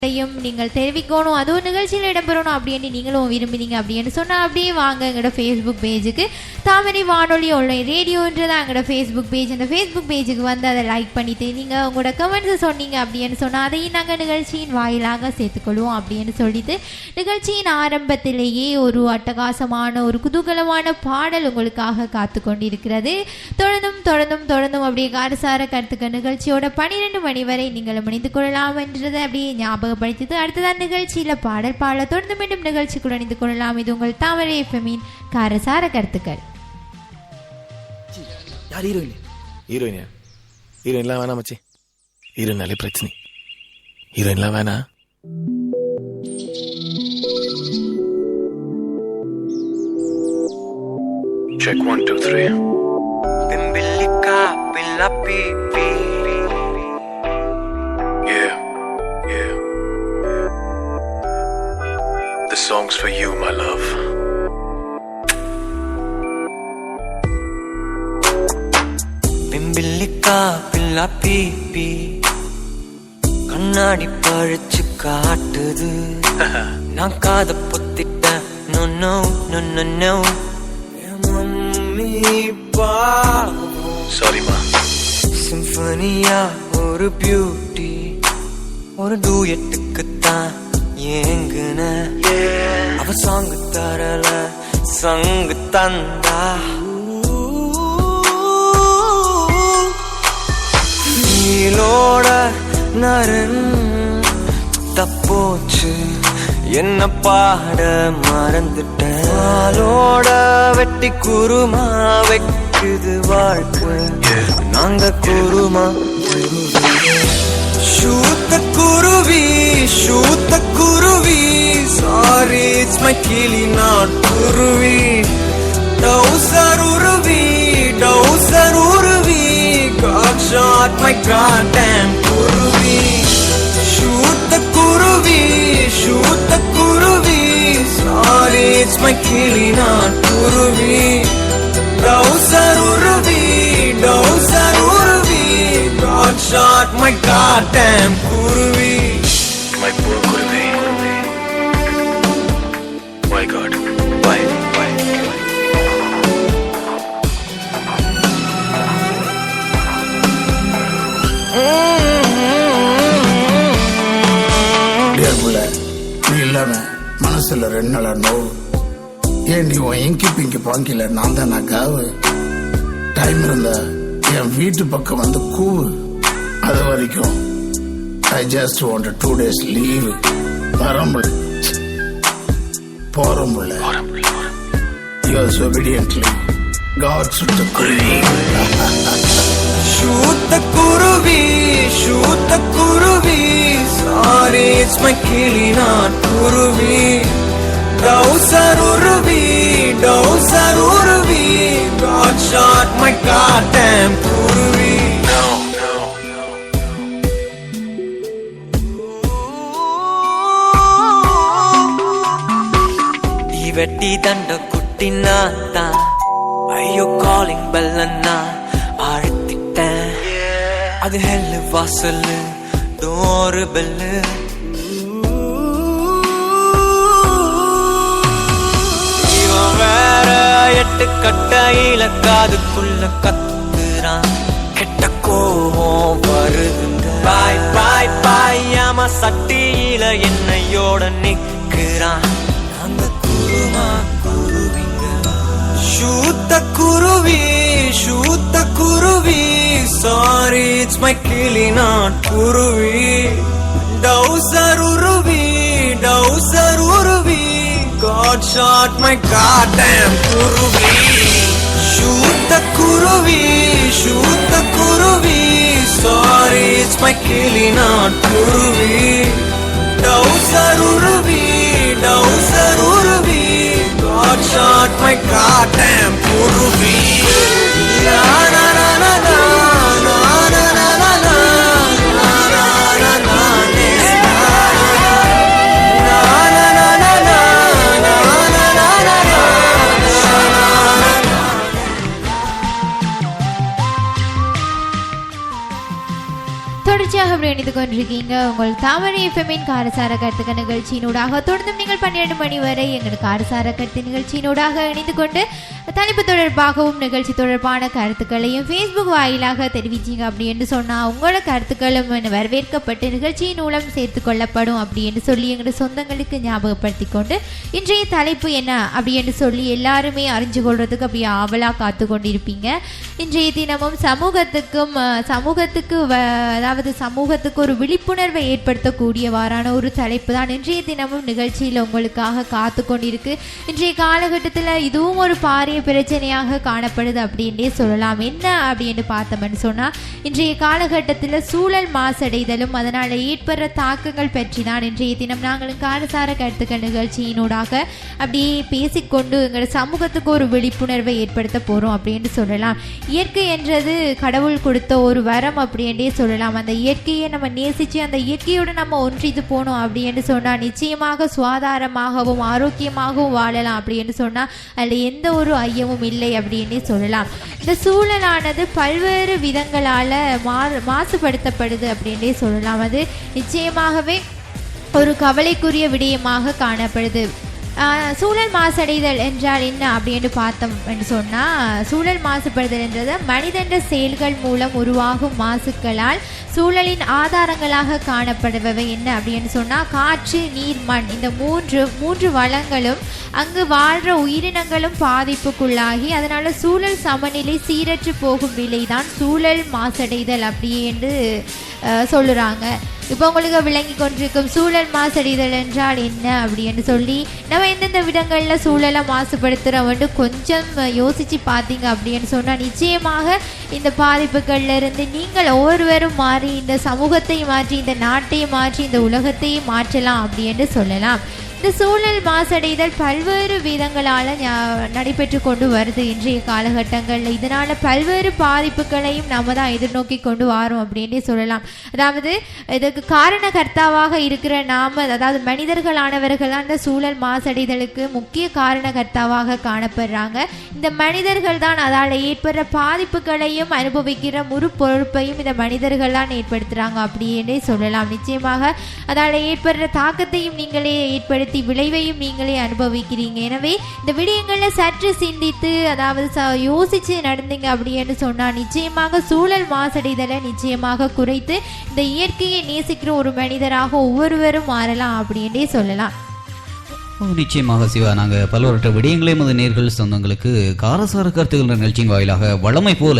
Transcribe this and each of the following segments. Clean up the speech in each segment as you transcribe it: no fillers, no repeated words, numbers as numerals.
நீங்கள் தெரிவிக்கணும், அது ஒரு நிகழ்ச்சியில் இடம்பெறணும் அப்படின்னு நீங்களும் விரும்பினீங்க அப்படின்னு சொன்னால் அப்படியே வாங்க எங்களோட ஃபேஸ்புக் பேஜுக்கு. தாமரை வானொலி ஆன்லைன் ரேடியோன்றதான் எங்களோட ஃபேஸ்புக் பேஜ். அந்த ஃபேஸ்புக் பேஜுக்கு வந்து அதை லைக் பண்ணிவிட்டு நீங்கள் உங்களோட கமெண்ட்ஸை சொன்னீங்க அப்படின்னு சொன்னால் அதையும் நாங்கள் நிகழ்ச்சியின் வாயிலாக சேர்த்துக்கொள்வோம் அப்படின்னு சொல்லிட்டு நிகழ்ச்சியின் ஆரம்பத்திலேயே ஒரு அட்டகாசமான ஒரு குதூகலமான பாடல் உங்களுக்காக காத்து கொண்டிருக்கிறது. தொடர்ந்தும் அப்படியே காரசார கருத்துக்க நிகழ்ச்சியோட 12 மணி வரை நீங்கள் இணைந்து கொள்ளலாம் என்றதை அப்படியே ஞாபகம் படித்தது. அடுத்ததான் நிகழ்ச்சியில பாடல் தொடர்ந்து மீண்டும் நிகழ்ச்சிக்குள் இணைந்து கொள்ளலாம். இது உங்கள் தாமரை எஃப்எம்மின் காரசார கருத்துக்கள். ஹீரோயின்லாம் வேணாம் மச்சி, ஹீரோயினாலே பிரச்சனை, ஹீரோயின்லாம் வேணாம். Check 1 2 3. Bimbilica billa pipi. Yeah. This song's for you, my love. Bimbilica billa pipi. கண்ணாடி பழிச்சு காட்டுது. நான் காத பொத்திட்டேன். No no no no no. Mummy பா. Sorry ma. சிம்பனியா ஒரு பியூட்டி, ஒரு டூயட்டுக்கு தான் ஏங்குன. அவ சாங்கு தரல சங்கு தந்தா. நீலோட நரன் தப்போச்சு, என்ன பாட மறந்துட்டேன். ஆளோட வெட்டி குருமா வைக்குது வாழ்க்கை, நாங்க kurma. Shoot the kuruvi, sorry it's my kili not kuruvi. Dowser uruvi, got shot my goddamn kuruvi. Shoot the kuruvi, sorry it's my kili not kuruvi. Dowser uruvi, got shot my goddamn kuruvi. My poor kuruvi. My God. Why? நீ இல்லாம மனசுல 2 நாளா நோவு. ஏன் நீ எங்கி பிங்கி பாங்கில நான் தான் காவு. டைம் இருந்தா என் வீட்டு பக்கம் வந்து கூவு. அது வரைக்கும் I just want a 2 days leave. வரம்புல போறம்புல yours obediently God shoot the kuruvi. Shoot the kuruvi, sorry it's my kili not kuruvi. Dowser uruvi, God shot my goddamn kuruvi. வெட்டி தண்ட குட்டினாத்தா, ஐயோ காலிங் பெல்லன்னா அழுத்திட்டேன். அது ஹெல்லு வாசல்லு டோரு பெல்லு. இவன் வேற 8 கட்டையில காதுக்குள்ள கத்துறான். கெட்ட கோவம் வருதுங்க. பாய் பாய் பாய் ஆமா சட்டியில என்னையோட நிக்கிறான். நாங்க kurma குருவிங்க. Shoot the kuruvi, sorry it's my kili not kuruvi. Dowser uruvi, God shot my goddamn kuruvi. Shoot the kuruvi, sorry it's my kili not kuruvi. Dowser uruvi, God shot my goddamn kuruvi. La la la la la la la la la la la la la la. தொடர்ச்சியாக கேட்டுக்கொண்டிருக்கீங்க உங்கள் தாமரை எஃப்எம்மின் காரசார கருத்துக்க நிகழ்ச்சியினூடாக. தொடர்ந்தும் நீங்கள் 12 மணி வரை எங்கள் காரசார கருத்து நிகழ்ச்சியினூடாக இணைந்து கொண்டு தலைப்பு தொடர்பாகவும் நிகழ்ச்சி தொடர்பான கருத்துக்களையும் ஃபேஸ்புக் வாயிலாக தெரிவிச்சிங்க அப்படின்னு சொன்னால் உங்களோட கருத்துக்களும் வரவேற்கப்பட்டு நிகழ்ச்சியின் மூலம் சேர்த்து கொள்ளப்படும் அப்படின்னு சொல்லி எங்களோட சொந்தங்களுக்கு ஞாபகப்படுத்தி கொண்டு இன்றைய தலைப்பு என்ன அப்படின்னு சொல்லி எல்லாருமே அறிஞ்சு கொள்றதுக்கு அப்படி ஆவலாக காத்து கொண்டிருப்பீங்க. இன்றைய தினமும் சமூகத்துக்கு ஒரு விழிப்புணர்வை ஏற்படுத்தக்கூடியவாறான ஒரு தலைப்பு தான் இன்றைய தினமும் நிகழ்ச்சியில் உங்களுக்காக காத்து கொண்டிருக்கு. இன்றைய காலகட்டத்தில் இதுவும் ஒரு பாரிய பிரச்சனையாக காணப்படுது அப்படின்னே சொல்லலாம். என்ன அப்படின்னு பார்த்தோம்னு சொன்னால் இன்றைய காலகட்டத்தில் சூழல் மாசடைதலும் அதனால் ஏற்படுற தாக்கங்கள் பற்றி தான் இன்றைய தினம் நாங்களும் காரசார கருத்துக்கள் நிகழ்ச்சியினூடாக அப்படியே பேசிக்கொண்டு எங்கள் சமூகத்துக்கு ஒரு விழிப்புணர்வை ஏற்படுத்த போகிறோம் அப்படின்னு சொல்லலாம். இயற்கை என்றது கடவுள் கொடுத்த ஒரு வரம் அப்படின்றே சொல்லலாம். அந்த இயற்கையை நம்ம நேசித்து அந்த இயற்கையோடு நம்ம ஒன்றித்து போனோம் அப்படின்னு சொன்னால் நிச்சயமாக சுகாதாரமாகவும் ஆரோக்கியமாகவும் வாழலாம் அப்படின்னு சொன்னால் அதில் எந்த ஒரு ஐயமும் இல்லை அப்படின்னே சொல்லலாம். இந்த சூழலானது பல்வேறு விதங்களால் மாசுபடுத்தப்படுது அப்படின்னே சொல்லலாம். அது நிச்சயமாகவே ஒரு கவலைக்குரிய விடயமாக காணப்படுது. சூழல் மாசடைதல் என்றால் என்ன அப்படின்னு பார்த்தோம் என்று சொன்னால் சூழல் மாசுபடுதல் என்றது மனிதன்ற செயல்கள் மூலம் உருவாகும் மாசுக்களால் சூழலின் ஆதாரங்களாக காணப்படுபவை என்ன அப்படின்னு சொன்னால் காற்று, நீர், மண் இந்த மூன்று வளங்களும் அங்கு வாழ்கிற உயிரினங்களும் பாதிப்புக்குள்ளாகி அதனால் சூழல் சமநிலை சீரற்று போகும் நிலைதான் சூழல் மாசடைதல் அப்படி என்று சொல்லுறாங்க. இப்போ உங்களுக்கு விளங்கி கொண்டிருக்கும் சூழல் மாசடைதல் என்றால் என்ன அப்படின்னு சொல்லி நம்ம எந்தெந்த விதங்களில் சூழலை மாசுபடுத்துகிறோம்னு கொஞ்சம் யோசித்து பார்த்தீங்க அப்படின்னு சொன்னால் நிச்சயமாக இந்த பாதிப்புகள்லேருந்து நீங்கள் ஒவ்வொருவரும் மாறி இந்த சமூகத்தை மாற்றி இந்த நாட்டை மாற்றி இந்த உலகத்தையும் மாற்றலாம் அப்படின்னு சொல்லலாம். இந்த சூழல் மாசடைதல் பல்வேறு விதங்களால் நடைபெற்று கொண்டு வருது இன்றைய காலகட்டங்களில். இதனால் பல்வேறு பாதிப்புகளையும் நம்ம தான் எதிர்நோக்கி கொண்டு வரோம் அப்படின்னே சொல்லலாம். அதாவது இதுக்கு காரணகர்த்தாவாக இருக்கிற அதாவது மனிதர்களானவர்கள் தான் இந்த சூழல் மாசடைதலுக்கு முக்கிய காரணகர்த்தாவாக காணப்படுறாங்க. இந்த மனிதர்கள் தான் அதால் ஏற்படுற பாதிப்புகளையும் அனுபவிக்கிற முழு பொறுப்பையும் இந்த மனிதர்கள் தான் ஏற்படுத்துகிறாங்க அப்படின்னே சொல்லலாம். நிச்சயமாக அதால் ஏற்படுற தாக்கத்தையும் நீங்களே ஏற்படுத்தி விளைவையும் நீங்களே அனுபவிக்கிறீங்க. எனவே இந்த விடயங்களில் சற்று சிந்தித்து அதாவது யோசிச்சு நடந்தீங்க அப்படின்னு சொன்னால் நிச்சயமாக சூழல் மாசடைதலை நிச்சயமாக குறைத்து இந்த இயற்கையை நேசிக்கிற ஒரு மனிதராக ஒவ்வொருவரும் மாறலாம் அப்படின்னே சொல்லலாம். நிச்சயமாக சிவா, நாங்கள் பல்வேறு விடயங்களையும் அது நேர்கள் சொந்தங்களுக்கு காரசார கருத்துக்கள் நிகழ்ச்சியின் வாயிலாக வளமை போல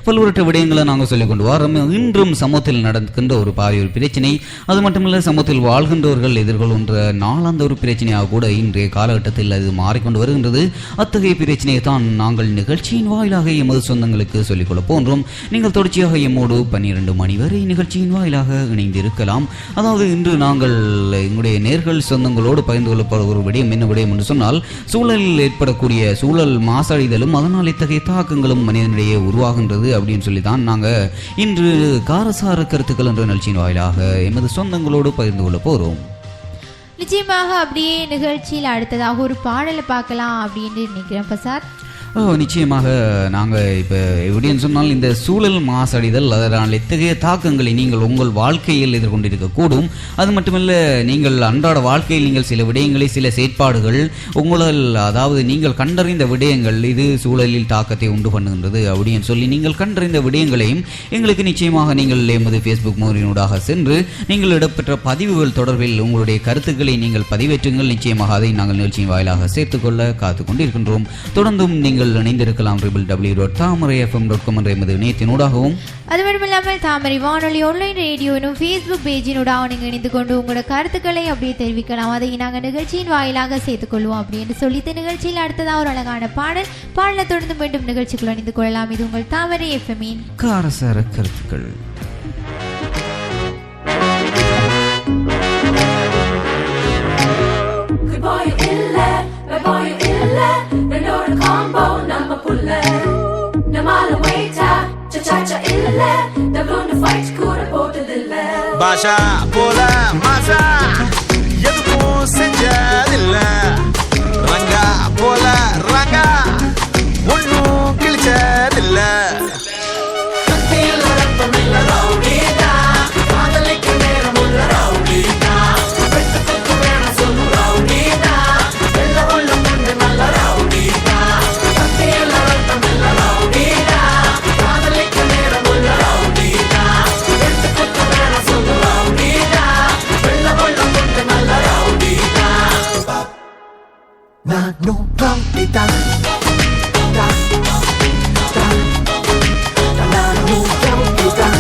பல்வேறு விடயங்களை நாங்கள் சொல்லிக் கொண்டு வரோம். இன்றும் சமூகத்தில் நடக்கின்ற ஒரு பாரிய ஒரு பிரச்சனை, அது மட்டுமில்லை சமூகத்தில் வாழ்கின்றவர்கள் எதிர்கொள்கின்ற நாளாந்த ஒரு பிரச்சனையாக கூட இன்றைய காலகட்டத்தில் அது மாறிக்கொண்டு வருகின்றது. அத்தகைய பிரச்சனையை தான் நாங்கள் நிகழ்ச்சியின் வாயிலாக எமது சொந்தங்களுக்கு சொல்லிக்கொள்ள போன்றோம். நீங்கள் தொடர்ச்சியாக எம்மோடு 12 மணி வரை நிகழ்ச்சியின் வாயிலாக இணைந்திருக்கலாம். அதாவது இன்று நாங்கள் எங்களுடைய நேர்கள் சொந்தங்களோடு பகிர்ந்து கொள்ளப்பட ஒரு விடயம் என்ன விடயம் என்று சொன்னால் சூழலில் ஏற்படக்கூடிய சூழல் மாசடைதலும் அதனால் இத்தகைய தாக்கங்களும் மனிதனிடையே உருவாகின்றது அப்படின்னு சொல்லி தான் நாங்கள் இன்று காரசார கருத்துக்கள் என்ற நிகழ்ச்சியின் வாயிலாக எமது சொந்தங்களோடு பகிர்ந்து கொள்ள போகிறோம். நிச்சயமாக அப்படியே நிகழ்ச்சியில் அடுத்ததாக ஒரு பாடலை பார்க்கலாம் அப்படின்னு நினைக்கிறேன் பிரசாத். நிச்சயமாக நாங்கள் இப்போ எப்படின்னு சொன்னால் இந்த சூழல் மாசடைதல் அதனால் எத்தகைய தாக்கங்களை நீங்கள் உங்கள் வாழ்க்கையில் எதிர்கொண்டிருக்கக்கூடும். அது மட்டுமல்ல நீங்கள் அன்றாட வாழ்க்கையில் நீங்கள் சில விடயங்களை சில செயற்பாடுகள் உங்களால் அதாவது நீங்கள் கண்டறிந்த விடயங்கள் இது சூழலில் தாக்கத்தை உண்டு பண்ணுகின்றது அப்படின்னு சொல்லி நீங்கள் கண்டறிந்த விடயங்களையும் எங்களுக்கு நிச்சயமாக நீங்கள் எமது ஃபேஸ்புக் முகவரியினூடாக சென்று நீங்கள் இடம்பெற்ற பதிவுகள் தொடர்பில் உங்களுடைய கருத்துக்களை நீங்கள் பதிவேற்றுங்கள். நிச்சயமாக அதை நாங்கள் நிகழ்ச்சியின் வாயிலாக சேர்த்துக்கொள்ள காத்து கொண்டிருக்கின்றோம். தொடர்ந்தும் நீங்கள் இணைந்திருக்கலாம் www.thamarayfm.com என்ற எமது இணையத்தினூடாகவும் அது மட்டுமில்லாமல் தாமரை வானொலி ஆன்லைன் ரேடியோனும் ஃபேஸ்புக் பேஜினூடாக நீங்கள் இணைந்து கொண்டு உங்களோட கருத்துக்களை அப்படியே தெரிவிக்கலாம். அதை நாங்கள் நிகழ்ச்சியின் வாயிலாக சேர்த்துக்கொள்வோம் அப்படின்னு சொல்லிட்டு நிகழ்ச்சியில் அடுத்ததாக ஒரு அழகான பாடலை தொடர்ந்து மீண்டும் நிகழ்ச்சிக்குள் இணைந்து கொள்ளலாம். இது உங்கள் தாமரை எஃப்எம்மின் காரசார கருத்துக்கள். பாஷா போல மாசா எதுக்கும் செஞ்சதில்ல, ரங்கா போல ரங்கா ஒன்னும் கிழிச்சதில்ல. அப்படித்தான் நானும் அப்படித்தான்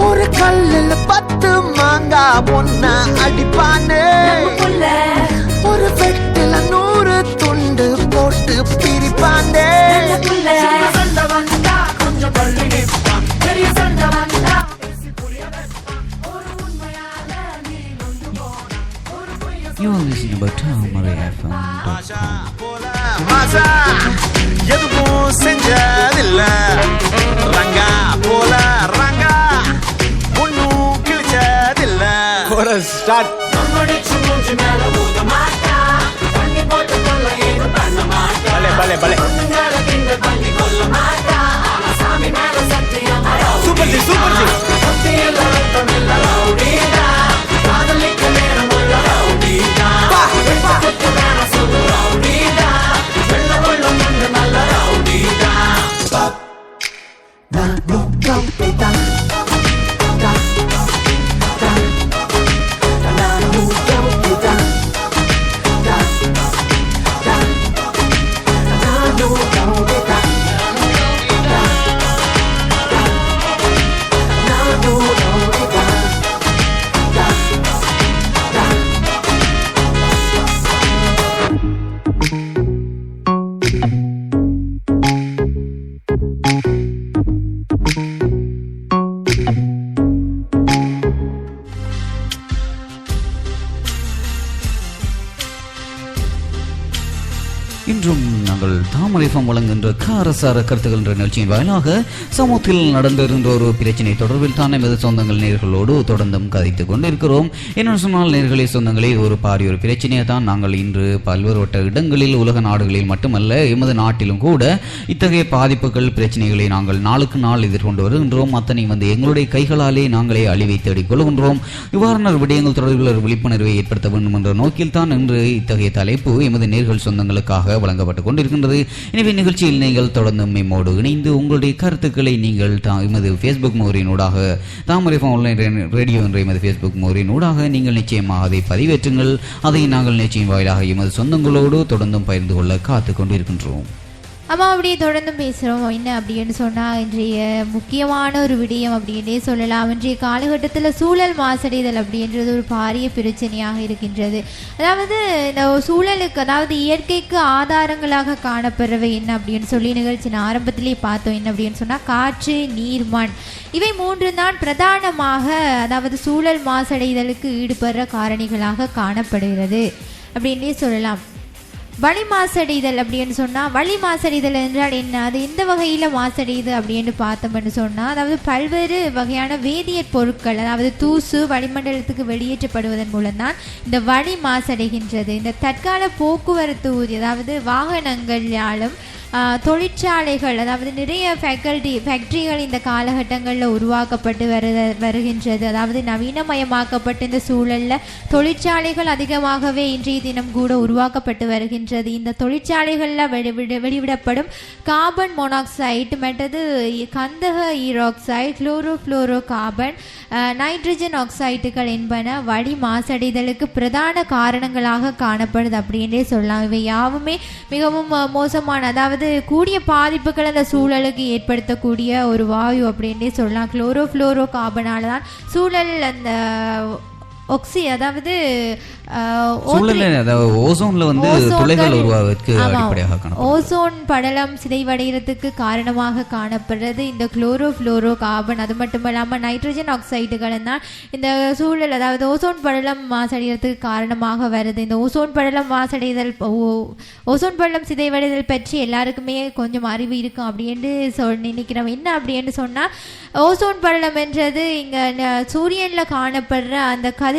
ஒரு கல்லுல 10 மாங்கா பொண்ணா அடிப்பானே ஒரு வெட்டுல 100 துண்டு போட்டு பிரிப்பானே You are listening about TamaraFM.com. மாசா எதுவும் செஞ்சதில்ல ரங்கா போல ரங்கா ஒன்னும் கிழிச்சதில்ல ஸ்டார்ட் பலே பலே சூப்பர் ஜி சூப்பர் ஜி இன்றும் நாங்கள் தாமரைஃபம் வழங்குகின்ற காரசார கருத்துக்கள் என்ற நிகழ்ச்சியின் வாயிலாக சமூகத்தில் நடந்திருந்த ஒரு பிரச்சனை தொடர்பில் தான் எமது சொந்தங்கள் நேர்களோடு தொடர்ந்தும் கதைத்துக் கொண்டிருக்கிறோம். என்னென்னு சொன்னால் நேர்களே சொந்தங்களே, ஒரு பாரிய ஒரு பிரச்சனையை தான் நாங்கள் இன்று பல்வேறுபட்ட இடங்களில் உலக நாடுகளில் மட்டுமல்ல எமது நாட்டிலும் கூட இத்தகைய பாதிப்புகள் பிரச்சனைகளை நாங்கள் நாளுக்கு நாள் எதிர்கொண்டு வருகின்றோம். அத்தனை எங்களுடைய கைகளாலே நாங்களே அழிவை தேடிக் கொள்கின்றோம். இவ்வாறான விடயங்கள் தொடர்பில் ஒரு விழிப்புணர்வை ஏற்படுத்த வேண்டும் என்ற நோக்கில் தான் இன்று இத்தகைய தலைப்பு எமது நேர்கள் சொந்தங்களுக்காக வழங்கப்பட்டுக் கொண்டிருக்கின்றது. எனவே நிகழ்ச்சியில் நீங்கள் தொடர்ந்து மேமோடு இணைந்து உங்களுடைய கருத்துக்களை நீங்கள் எமது Facebook முகவரியினூடாக தாமரைஃபம் ஆன்லைன் ரேடியோ என்ற எமது Facebook முகவரியினூடாக நீங்கள் நிச்சயமாக அதை பதிவேற்றுங்கள். அதை நாங்கள் நிச்சயம் வாயிலாக எமது சொந்தங்களோடு தொடர்ந்தும் பகிர்ந்து கொள்ள காத்துக் கொண்டிருக்கின்றோம். அம்மா அப்படியே தொடர்ந்து பேசுகிறோம். என்ன அப்படின்னு சொன்னால், இன்றைய முக்கியமான ஒரு விடயம் அப்படின்னே சொல்லலாம். இன்றைய காலகட்டத்தில் சூழல் மாசடைதல் அப்படின்றது ஒரு பாரிய பிரச்சனையாக இருக்கின்றது. அதாவது இந்த சூழலுக்கு, அதாவது இயற்கைக்கு ஆதாரங்களாக காணப்படுறவை என்ன அப்படின்னு சொல்லி நிகழ்ச்சியின் ஆரம்பத்திலே பார்த்தோம். என்ன அப்படின்னு சொன்னால், காற்று, நீர், மண், இவை 3 தான் பிரதானமாக அதாவது சூழல் மாசடைதலுக்கு ஈடுபடுற காரணிகளாக காணப்படுகிறது அப்படின்னே சொல்லலாம். வளி மாசடைதல் அப்படின்னு சொன்னால், வளி மாசடைதல் என்றால் என்ன, அது எந்த வகையில் மாசடையுது அப்படின்னு பார்த்தோம்னு சொன்னால், அதாவது பல்வேறு வகையான வேதியியற் பொருட்கள், அதாவது தூசு வளிமண்டலத்துக்கு வெளியேற்றப்படுவதன் மூலம்தான் இந்த வளி மாசடைகின்றது. இந்த தற்கால போக்குவரத்து அதாவது வாகனங்களாலும் தொழிற்சாலைகள், அதாவது நிறைய ஃபேக்ட்ரிகள் இந்த காலகட்டங்களில் உருவாக்கப்பட்டு வருகின்றது. அதாவது நவீனமயமாக்கப்பட்ட இந்த சூழலில் தொழிற்சாலைகள் அதிகமாகவே இன்றைய தினம் கூட உருவாக்கப்பட்டு வருகின்றது. இந்த தொழிற்சாலைகளில் வெளிவிடப்படும் கார்பன் மோனாக்சைடு, மற்றது கந்தக ஈராக்சைடு, குளோரோஃப்ளோரோ கார்பன், நைட்ரஜன் ஆக்சைடுகள் என்பன வளி மாசடைதலுக்கு பிரதான காரணங்களாக காணப்படுது அப்படின்றே சொல்லலாம். இவை யாவுமே மிகவும் மோசமான, அதாவது கூடிய பாதிப்புகள் அந்த சூழலுக்கு ஏற்படுத்தக்கூடிய ஒரு வாயு அப்படின்னே சொல்லலாம். குளோரோஃப்ளோரோ கார்பனால தான் சூழல் அந்த அதாவது ஓசோன்ல துளைகள் உருவாவதற்கு அடிப்படையாக காணப்படுது. ஓசோன் படலம் சிதைவடைகிறதுக்கு காரணமாக காணப்படுறது இந்த குளோரோஃப்ளோரோ கார்பன். அது மட்டும் இல்லாமல் நைட்ரஜன் ஆக்சைடுகள் தான் இந்த சூழல், அதாவது ஓசோன் படலம் மாசடைகிறதுக்கு காரணமாக வருது. இந்த ஓசோன் படலம் மாசடைதல், ஓசோன் படலம் சிதைவடைதல் பற்றி எல்லாருக்குமே கொஞ்சம் அறிவு இருக்கும் அப்படின்னு நினைக்கிறோம். என்ன அப்படின்னு சொன்னால், ஓசோன் படலம் என்றது இங்கே சூரியனில் காணப்படுற அந்த கதிர்